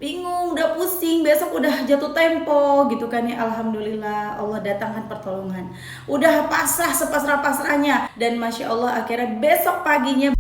bingung, udah pusing, besok udah jatuh tempo gitu kan ya. Alhamdulillah Allah datangkan pertolongan. Udah pasrah sepasrah-pasrahnya dan Masya Allah akhirnya besok paginya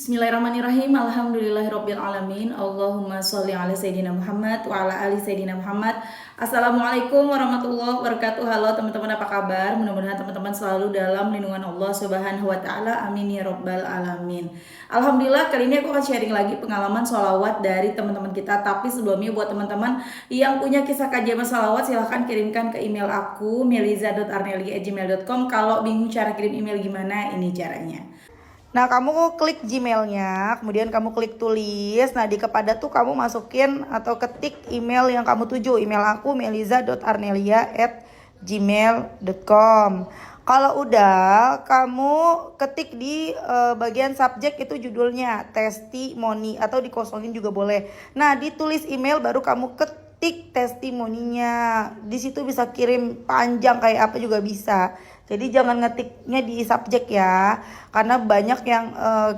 Bismillahirrahmanirrahim. Alhamdulillahirabbil alamin. Allahumma sholli ala sayidina Muhammad wa ala ali sayidina Muhammad. Assalamualaikum warahmatullahi wabarakatuh. Halo teman-teman, apa kabar? Mudah-mudahan teman-teman selalu dalam lindungan Allah Subhanahu wa taala. Amin ya rabbal alamin. Alhamdulillah, kali ini aku akan sharing lagi pengalaman sholawat dari teman-teman kita. Tapi sebelumnya buat teman-teman yang punya kisah kajian sholawat, silahkan kirimkan ke email aku meliza.arnelia@gmail.com. Kalau bingung cara kirim email gimana, ini caranya. Nah, kamu klik Gmailnya, kemudian kamu klik tulis. Nah, di kepada tuh kamu masukin atau ketik email yang kamu tuju. Email aku meliza.arnelia@gmail.com. Kalau udah, kamu ketik di bagian subjek itu judulnya testimoni atau dikosongin juga boleh. Nah, ditulis email baru kamu ketik testimoninya. Di situ bisa kirim panjang kayak apa juga bisa. Jadi jangan ngetiknya di subjek ya, karena banyak yang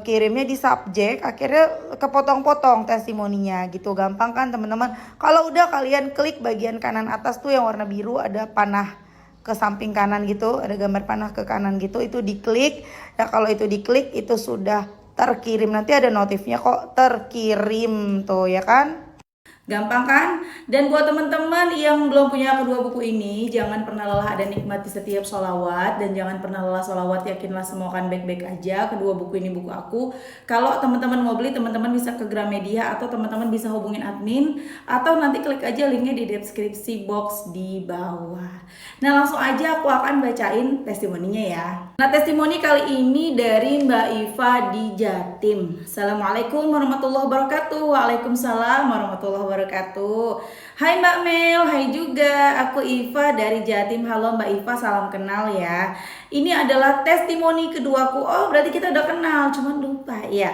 kirimnya di subjek, akhirnya kepotong-potong testimoninya gitu. Gampang kan teman-teman? Kalau udah, kalian klik bagian kanan atas tuh yang warna biru, ada panah ke samping kanan gitu, ada gambar panah ke kanan gitu, itu diklik. Ya kalau itu diklik itu sudah terkirim, nanti ada notifnya kok terkirim tuh ya kan? Gampang kan? Dan buat teman-teman yang belum punya kedua buku ini, jangan pernah lelah dan nikmati setiap sholawat. Dan jangan pernah lelah sholawat, yakinlah semua akan baik-baik aja. Kedua buku ini buku aku. Kalau teman-teman mau beli, teman-teman bisa ke Gramedia atau teman-teman bisa hubungin admin. Atau nanti klik aja linknya di deskripsi box di bawah. Nah, langsung aja aku akan bacain testimoninya ya. Nah, testimoni kali ini dari Mbak Iva di Jatim. Assalamualaikum warahmatullahi wabarakatuh. Waalaikumsalam warahmatullahi wabarakatuh. Hai Mbak Mel, hai juga. Aku Iva dari Jatim. Halo Mbak Iva, salam kenal ya. Ini adalah testimoni keduaku. Oh, berarti kita udah kenal, cuman lupa ya.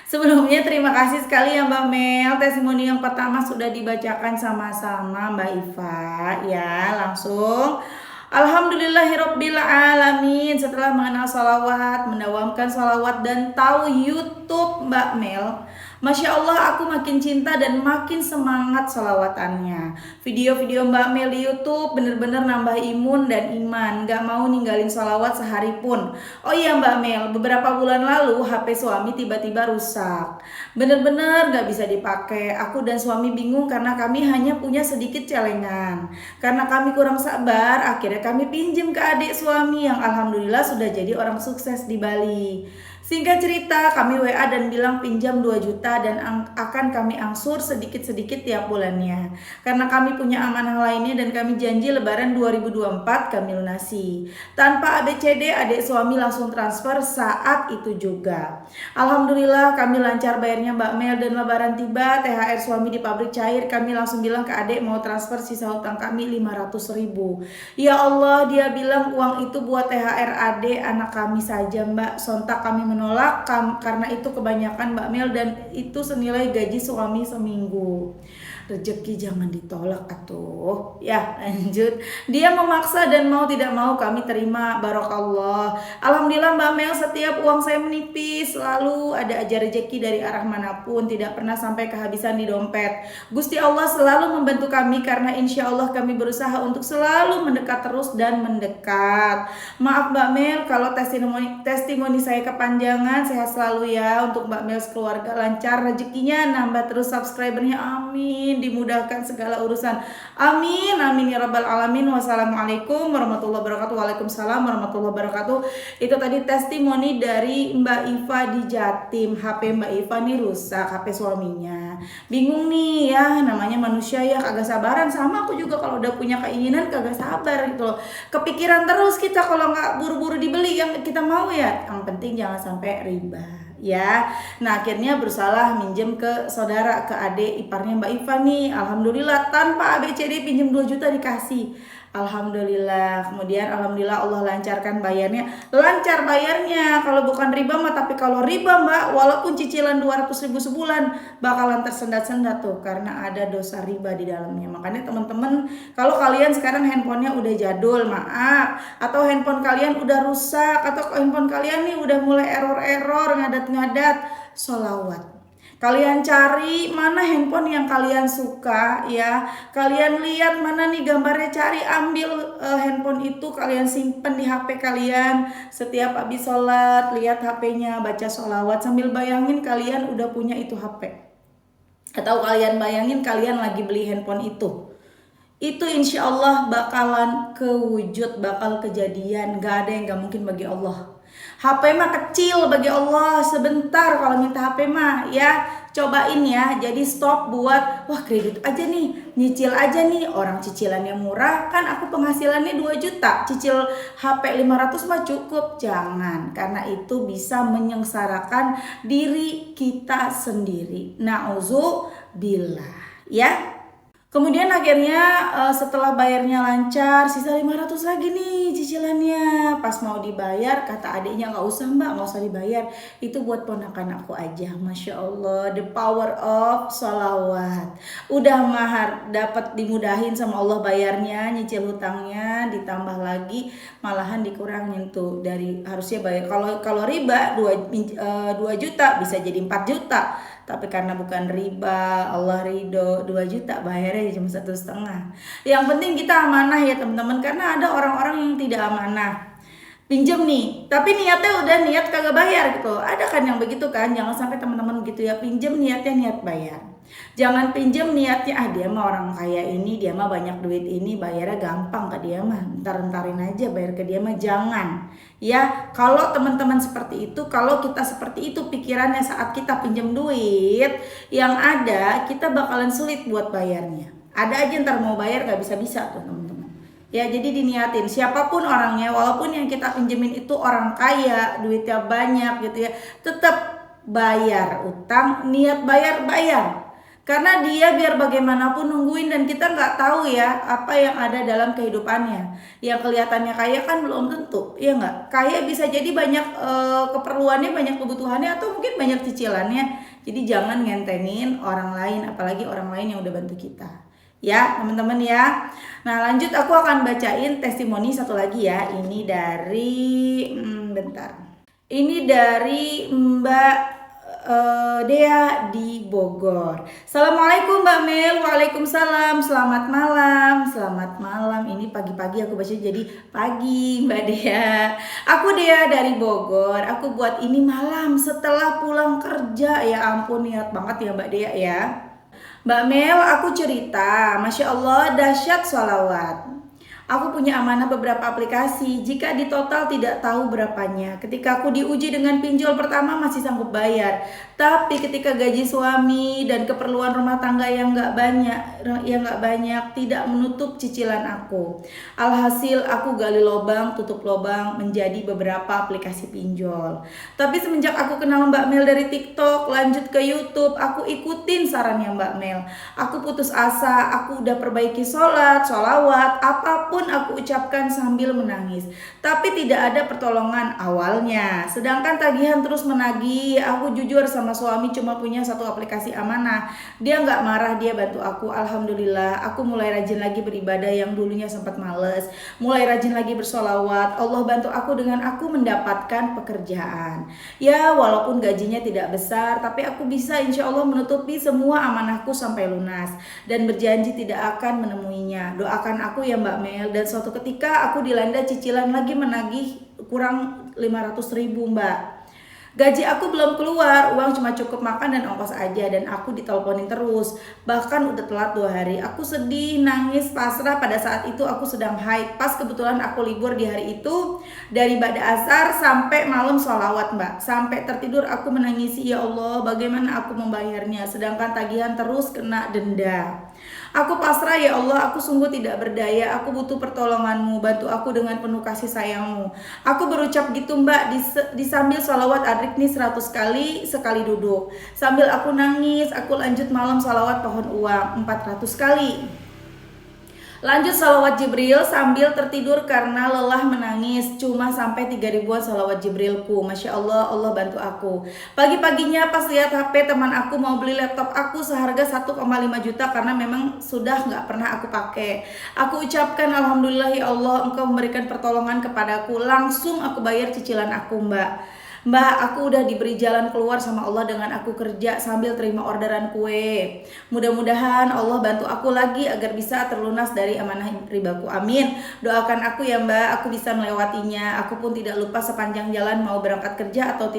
Sebelumnya terima kasih sekali ya Mbak Mel. Testimoni yang pertama sudah dibacakan sama-sama Mbak Iva ya. Langsung Alhamdulillahirabbil alamin. Setelah mengenal sholawat, mendawamkan sholawat dan tahu YouTube Mbak Mel, Masya Allah aku makin cinta dan makin semangat sholawatannya. Video-video Mbak Mel di YouTube bener-bener nambah imun dan iman. Gak mau ninggalin sholawat sehari pun. Oh iya Mbak Mel, beberapa bulan lalu HP suami tiba-tiba rusak. Bener-bener gak bisa dipakai. Aku dan suami bingung karena kami hanya punya sedikit celengan. Karena kami kurang sabar, akhirnya kami pinjem ke adik suami yang alhamdulillah sudah jadi orang sukses di Bali. Singkat cerita, kami WA dan bilang pinjam 2 juta dan akan kami angsur sedikit-sedikit tiap bulannya. Karena kami punya amanah lainnya dan kami janji lebaran 2024 kami lunasi. Tanpa ABCD, adik suami langsung transfer saat itu juga. Alhamdulillah kami lancar bayarnya Mbak Mel dan lebaran tiba, THR suami di pabrik cair, kami langsung bilang ke adik mau transfer sisa hutang kami 500.000. Ya Allah, dia bilang uang itu buat THR adik anak kami saja Mbak. Sontak kami menolak karena itu kebanyakan Mbak Mel dan itu senilai gaji suami seminggu. Rezeki jangan ditolak atuh. Ya, lanjut. Dia memaksa dan mau tidak mau kami terima. Barokallah. Alhamdulillah Mbak Mel, setiap uang saya menipis, selalu ada aja rezeki dari arah manapun, tidak pernah sampai kehabisan di dompet. Gusti Allah selalu membantu kami karena insya Allah kami berusaha untuk selalu mendekat terus dan mendekat. Maaf Mbak Mel kalau testimoni saya kepanjangan. Sehat selalu ya untuk Mbak Mel sekeluarga, lancar rezekinya, nambah terus subscribernya, amin. Dimudahkan segala urusan, amin amin ya rabbal alamin. Wassalamualaikum warahmatullahi wabarakatuh. Waalaikumsalam warahmatullahi wabarakatuh. Itu tadi testimoni dari Mbak Iva di Jatim. HP Mbak Iva nih rusak, HP suaminya. Bingung nih ya, namanya manusia ya, kagak sabaran. Sama aku juga kalau udah punya keinginan kagak sabar gitu loh. Kepikiran terus kita kalau nggak buru-buru dibeli yang kita mau ya. Yang penting jangan sampai riba ya. Nah, akhirnya berusaha minjem ke saudara, ke adik iparnya Mbak Iva nih. Alhamdulillah tanpa ABCD pinjem 2 juta dikasih. Alhamdulillah. Kemudian alhamdulillah Allah lancarkan bayarnya. Lancar bayarnya. Kalau bukan riba mah, tapi kalau riba Mbak, walaupun cicilan 200.000 sebulan bakalan tersendat-sendat tuh karena ada dosa riba di dalamnya. Makanya teman-teman, kalau kalian sekarang handphonenya udah jadul, maaf, atau handphone kalian udah rusak, atau handphone kalian nih udah mulai error-error, ngadat-ngadat, sholawat. Kalian cari mana handphone yang kalian suka ya. Kalian lihat mana nih gambarnya, cari ambil handphone itu, kalian simpen di HP kalian. Setiap habis sholat lihat HP-nya, baca sholawat sambil bayangin kalian udah punya itu HP. Atau kalian bayangin kalian lagi beli handphone itu. Itu insya Allah bakalan kewujud, bakal kejadian. Gak ada yang gak mungkin bagi Allah. HP mah kecil bagi Allah, sebentar kalau minta HP mah ya. Cobain ya, jadi stop buat wah kredit aja nih, nyicil aja nih, orang cicilannya murah, kan aku penghasilannya 2 juta, cicil HP 500 mah cukup. Jangan, karena itu bisa menyengsarakan diri kita sendiri. Nauzubillah ya. Kemudian akhirnya setelah bayarnya lancar, sisa 500 lagi nih cicilannya. Pas mau dibayar, kata adiknya, nggak usah Mbak, nggak usah dibayar. Itu buat ponakan aku aja. Masya Allah, the power of sholawat. Udah mahar, dapat dimudahin sama Allah bayarnya, nyicil hutangnya, ditambah lagi, malahan dikurangin tuh. Dari harusnya bayar, kalau riba 2 juta bisa jadi 4 juta. Tapi karena bukan riba, Allah ridho, 2 juta bayarnya cuma 1,5. Yang penting kita amanah ya teman-teman, karena ada orang-orang yang tidak amanah. Pinjam nih, tapi niatnya udah niat kagak bayar gitu. Ada kan yang begitu kan? Jangan sampai teman-teman gitu ya, pinjam niatnya niat bayar. Jangan pinjam niatnya dia mah orang kaya ini, dia mah banyak duit ini, bayarnya gampang ke dia mah, ntar-ntarin aja bayar ke dia mah. Jangan ya. Kalau teman-teman seperti itu, kalau kita seperti itu pikirannya saat kita pinjam duit, yang ada kita bakalan sulit buat bayarnya. Ada aja ntar mau bayar gak bisa-bisa tuh teman-teman ya. Jadi diniatin, siapapun orangnya, walaupun yang kita pinjemin itu orang kaya, duitnya banyak gitu ya, tetap bayar utang, niat bayar. Karena dia biar bagaimanapun nungguin, dan kita nggak tahu ya apa yang ada dalam kehidupannya. Yang kelihatannya kaya kan belum tentu, ya nggak? Kaya bisa jadi banyak keperluannya, banyak kebutuhannya, atau mungkin banyak cicilannya. Jadi jangan ngentengin orang lain, apalagi orang lain yang udah bantu kita. Ya teman-teman ya. Nah lanjut, aku akan bacain testimoni satu lagi ya. Ini dari Ini dari Mbak Dea di Bogor. Assalamualaikum Mbak Mel. Waalaikumsalam. Selamat malam. Selamat malam. Ini pagi-pagi aku baca jadi pagi Mbak Dea. Aku Dea dari Bogor. Aku buat ini malam setelah pulang kerja. Ya ampun, niat banget ya Mbak Dea ya. Mbak Mel, aku cerita, Masya Allah dahsyat sholawat. Aku punya amanah beberapa aplikasi, jika di total tidak tahu berapanya. Ketika aku diuji dengan pinjol pertama masih sanggup bayar, tapi ketika gaji suami dan keperluan rumah tangga yang nggak banyak tidak menutup cicilan aku. Alhasil aku gali lobang, tutup lobang menjadi beberapa aplikasi pinjol. Tapi semenjak aku kenal Mbak Mel dari TikTok, lanjut ke YouTube, aku ikutin sarannya Mbak Mel. Aku putus asa, aku udah perbaiki sholat, sholawat, apapun aku ucapkan sambil menangis, tapi tidak ada pertolongan awalnya. Sedangkan tagihan terus menagih. Aku jujur sama suami cuma punya satu aplikasi amanah. Dia nggak marah, dia bantu aku. Alhamdulillah, aku mulai rajin lagi beribadah yang dulunya sempat males. Mulai rajin lagi bersolawat. Allah bantu aku dengan aku mendapatkan pekerjaan. Ya walaupun gajinya tidak besar, tapi aku bisa insya Allah menutupi semua amanahku sampai lunas, dan berjanji tidak akan menemuinya. Doakan aku ya Mbak Mel. Dan suatu ketika aku dilanda cicilan lagi menagih kurang 500.000 Mbak. Gaji aku belum keluar, uang cuma cukup makan dan ongkos aja, dan aku diteleponin terus. Bahkan udah telat 2 hari. Aku sedih, nangis, pasrah. Pada saat itu aku sedang haid. Pas kebetulan aku libur di hari itu, dari ba'da asar sampai malam sholawat Mbak. Sampai tertidur aku menangisi, ya Allah bagaimana aku membayarnya, sedangkan tagihan terus kena denda. Aku pasrah ya Allah, aku sungguh tidak berdaya, aku butuh pertolonganmu, bantu aku dengan penuh kasih sayangmu. Aku berucap gitu Mbak, disambil sholawat adrikni 100 kali sekali duduk. Sambil aku nangis, aku lanjut malam sholawat pohon uang 400 kali. Lanjut salawat Jibril sambil tertidur karena lelah menangis. Cuma sampai 3.000-an salawat Jibrilku. Masya Allah, Allah bantu aku. Pagi-paginya pas lihat HP teman aku mau beli laptop aku seharga 1,5 juta karena memang sudah nggak pernah aku pakai. Aku ucapkan Alhamdulillah ya Allah, Engkau memberikan pertolongan kepadaku. Langsung aku bayar cicilan aku, Mbak. Mbak, aku udah diberi jalan keluar sama Allah dengan aku kerja sambil terima orderan kue. Mudah-mudahan Allah bantu aku lagi agar bisa terlunas dari amanah ribaku. Amin. Doakan aku ya Mbak, aku bisa melewatinya. Aku pun tidak lupa sepanjang jalan mau berangkat kerja atau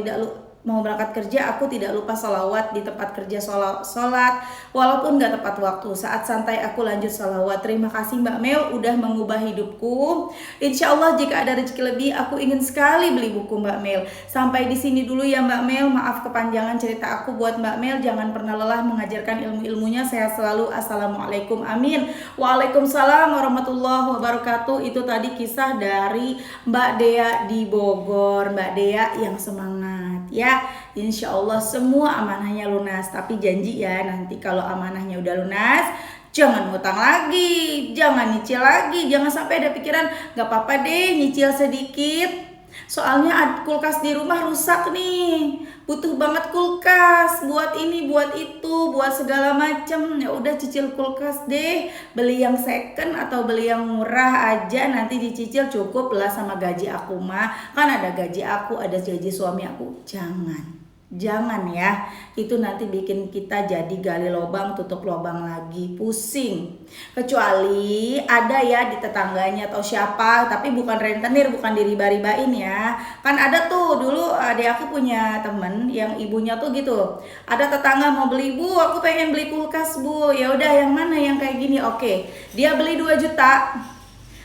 mau berangkat kerja, aku tidak lupa salawat di tempat kerja, sholat walaupun gak tepat waktu. Saat santai aku lanjut salawat. Terima kasih Mbak Mel udah mengubah hidupku. Insya Allah jika ada rezeki lebih aku ingin sekali beli buku Mbak Mel. Sampai di sini dulu ya Mbak Mel. Maaf kepanjangan cerita aku buat Mbak Mel. Jangan pernah lelah mengajarkan ilmu-ilmunya. Sehat selalu. Assalamualaikum. Amin. Waalaikumsalam warahmatullahi wabarakatuh. Itu tadi kisah dari Mbak Dea di Bogor. Mbak Dea yang semangat ya. Insya Allah semua amanahnya lunas. Tapi janji ya, nanti kalau amanahnya udah lunas, jangan ngutang lagi, jangan nyicil lagi. Jangan sampai ada pikiran gak apa-apa deh nyicil sedikit, soalnya kulkas di rumah rusak nih, butuh banget kulkas buat ini buat itu buat segala macem. Ya udah cicil kulkas deh, beli yang second atau beli yang murah aja, nanti dicicil cukup lah sama gaji aku mah. Kan ada gaji aku, ada gaji suami aku. Jangan ya, itu nanti bikin kita jadi gali lubang tutup lubang lagi, pusing. Kecuali ada ya di tetangganya atau siapa, tapi bukan rentenir, bukan diriba-ribain ya. Kan ada tuh dulu adik aku punya temen yang ibunya tuh gitu. Ada tetangga mau beli, Bu, aku pengen beli kulkas Bu. Ya udah yang mana yang kayak gini? Oke, dia beli 2 juta.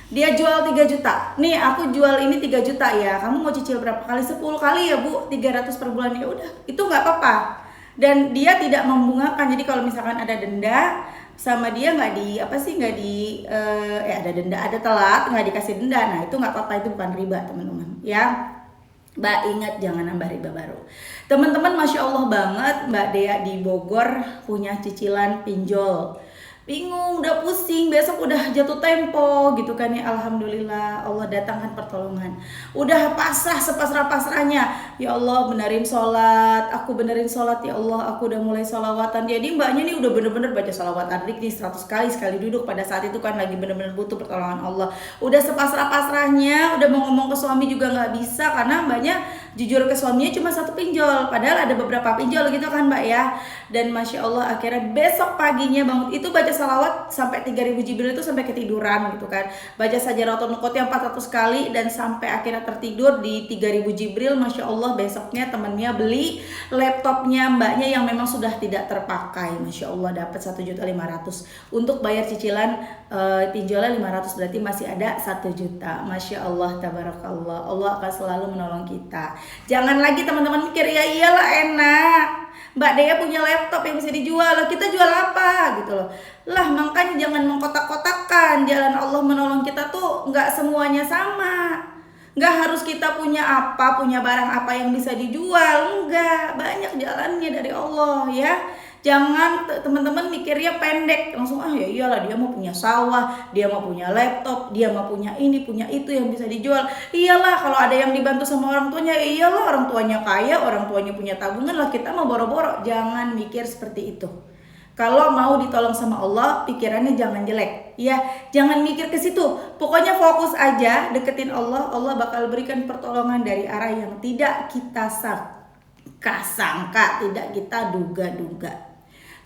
Dia jual 3 juta. Nih aku jual ini 3 juta ya. Kamu mau cicil berapa kali? 10 kali ya Bu, 300 per bulan. Ya udah, itu nggak apa-apa. Dan dia tidak membungakan. Jadi kalau misalkan ada denda sama dia nggak ada denda, ada telat nggak dikasih denda. Nah itu nggak apa-apa, itu bukan riba teman-teman ya. Mbak ingat jangan nambah riba baru. Teman-teman, Masya Allah banget Mbak Dea di Bogor punya cicilan pinjol. Bingung, udah pusing, besok udah jatuh tempo gitu kan ya. Alhamdulillah Allah datangkan pertolongan. Udah pasrah sepasrah-pasrahnya. Ya Allah benerin sholat, aku benerin sholat ya Allah, aku udah mulai sholawatan. Jadi mbaknya nih udah bener-bener baca sholawat adrik nih 100 kali sekali duduk. Pada saat itu kan lagi bener-bener butuh pertolongan Allah. Udah sepasrah-pasrahnya, udah mau ngomong ke suami juga gak bisa karena mbaknya jujur ke suaminya cuma 1 pinjol. Padahal ada beberapa pinjol gitu kan mbak ya. Dan Masya Allah akhirnya besok paginya bangun itu baca salawat sampai 3.000 Jibril itu sampai ketiduran gitu kan. Baca Sajaratul Nuqut yang 400 kali dan sampai akhirnya tertidur di 3.000 Jibril. Masya Allah besoknya temennya beli laptopnya mbaknya yang memang sudah tidak terpakai. Masya Allah dapat 1.500.000 untuk bayar cicilan pinjolnya 500, berarti masih ada 1 juta. Masya Allah tabarakallah, Allah akan selalu menolong kita. Jangan lagi teman-teman mikir ya iyalah enak, Mbak Dea punya laptop yang bisa dijual, lah kita jual apa gitu loh. Lah makanya jangan mengkotak-kotakan. Jalan Allah menolong kita tuh nggak semuanya sama. Nggak harus kita punya barang apa yang bisa dijual. Enggak, banyak jalannya dari Allah ya. Jangan teman-teman mikirnya pendek langsung ya iyalah dia mau punya sawah, dia mau punya laptop, dia mau punya ini punya itu yang bisa dijual. Iyalah kalau ada yang dibantu sama orang tuanya, iyalah orang tuanya kaya, orang tuanya punya tabungan lah, kita mau boro-boro. Jangan mikir seperti itu. Kalau mau ditolong sama Allah, pikirannya jangan jelek ya, jangan mikir ke situ. Pokoknya fokus aja, deketin Allah, Allah bakal berikan pertolongan dari arah yang tidak kita sangka, tidak kita duga-duga.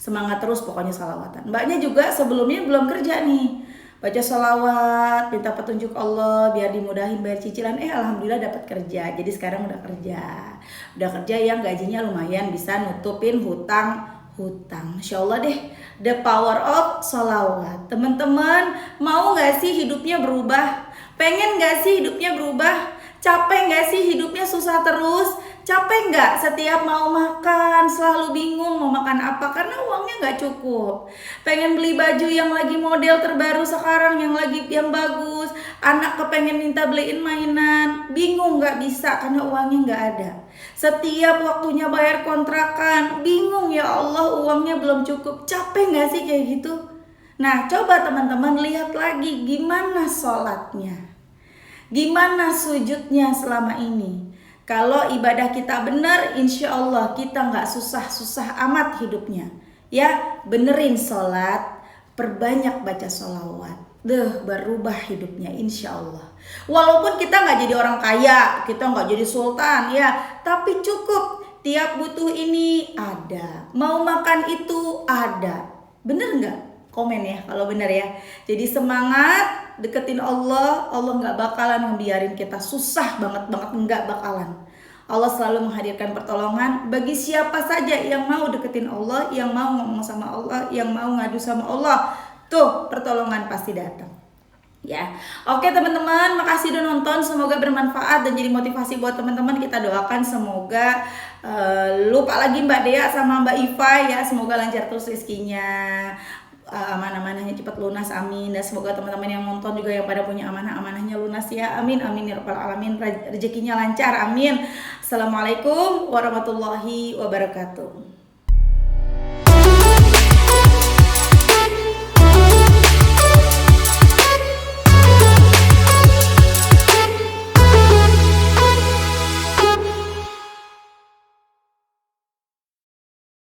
Semangat terus pokoknya salawatan. Mbaknya juga sebelumnya belum kerja nih, baca salawat, minta petunjuk Allah biar dimudahin bayar cicilan. Alhamdulillah dapat kerja. Jadi sekarang udah kerja yang gajinya lumayan bisa nutupin hutang. Masya Allah deh, the power of salawat. Teman-teman mau gak sih hidupnya berubah? Pengen gak sih hidupnya berubah? Capek gak sih hidupnya susah terus? Capek nggak setiap mau makan selalu bingung mau makan apa karena uangnya nggak cukup? Pengen beli baju yang lagi model terbaru sekarang yang bagus, anak kepengen minta beliin mainan, bingung nggak bisa karena uangnya nggak ada. Setiap waktunya bayar kontrakan, bingung ya Allah uangnya belum cukup. Capek nggak sih kayak gitu? Nah, coba teman-teman lihat lagi gimana sholatnya, gimana sujudnya selama ini. Kalau ibadah kita benar, insya Allah kita nggak susah-susah amat hidupnya. Ya, benerin sholat, perbanyak baca sholawat. Berubah hidupnya insya Allah. Walaupun kita nggak jadi orang kaya, kita nggak jadi sultan ya, tapi cukup tiap butuh ini ada, mau makan itu ada. Bener nggak? Komen ya kalau bener ya. Jadi semangat, deketin Allah. Allah nggak bakalan ngebiarin kita susah banget, nggak bakalan. Allah selalu menghadirkan pertolongan bagi siapa saja yang mau deketin Allah, yang mau ngomong sama Allah, yang mau ngadu sama Allah. Tuh, pertolongan pasti datang. Ya, oke teman-teman, makasih udah nonton. Semoga bermanfaat dan jadi motivasi buat teman-teman. Kita doakan semoga lupa lagi Mbak Dea sama Mbak Iva ya. Semoga lancar terus rezekinya, amanah-amanahnya cepat lunas, amin. Dan semoga teman-teman yang nonton juga yang pada punya amanah-amanahnya lunas ya, amin, amin ya rabbal alamin. Rezekinya lancar, amin. Assalamualaikum warahmatullahi wabarakatuh.